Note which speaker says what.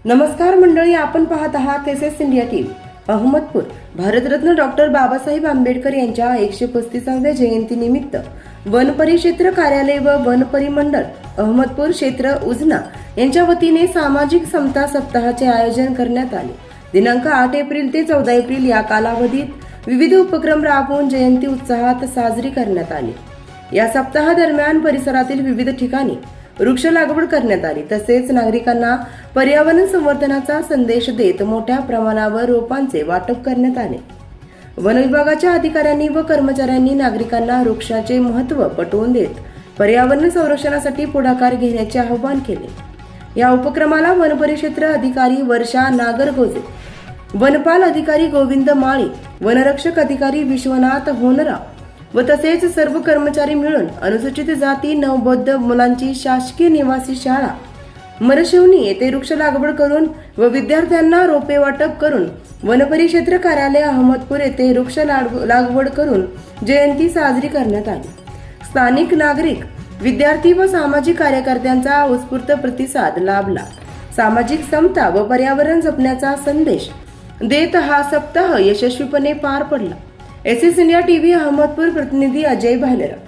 Speaker 1: नमस्कार मंडळी, आपण पाहत आहात S India TV. Ahmadpur Bharat Ratna doctor Babasaheb Ambedkar यांच्या 135व्या जयंतीनिमित्त वन परिक्षेत्र कार्यालय व वन परिमंडळ अहमदपूर क्षेत्र उजना यांच्या वतीने सामाजिक समता सप्ताहाचे आयोजन करण्यात आले. दिनांक 8 एप्रिल ते 14 एप्रिल या कालावधीत विविध उपक्रम राबवून जयंती उत्साहात साजरी करण्यात आली. या सप्ताहादरम्यान परिसरातील विविध ठिकाणी वृक्ष लागवड करण्यात आली. तसेच नागरिकांना पर्यावरण संवर्धनाचा संदेश देत मोठ्या प्रमाणावर रोपांचे वाटप करण्यात आले. वन विभागाच्या अधिकाऱ्यांनी व कर्मचाऱ्यांनी नागरिकांना वृक्षाचे महत्त्व पटवून देत पर्यावरण संरक्षणासाठी पुढाकार घेण्याचे आवाहन केले. या उपक्रमाला वन परिक्षेत्र अधिकारी वर्षा नागरगोजे, वनपाल अधिकारी गोविंद माळी, वनरक्षक अधिकारी विश्वनाथ होनराव व तसेच सर्व कर्मचारी मिळून अनुसूचित जाती नवबौद्ध मुलांची शासकीय निवासी शाळा मरशिवनी येथे वृक्ष लागवड करून व विद्यार्थ्यांना रोपे वाटप करून वनपरिक्षेत्र कार्यालय अहमदपूर येथे वृक्ष लागवड करून जयंती साजरी करण्यात आली. स्थानिक नागरिक, विद्यार्थी व सामाजिक कार्यकर्त्यांचा उत्स्फूर्त प्रतिसाद लाभला. सामाजिक समता व पर्यावरण जपण्याचा संदेश देत हा सप्ताह यशस्वीपणे पार पडला. एस इंडिया टीव्ही अहमदपूर प्रतिनिधी अजय भालेराव.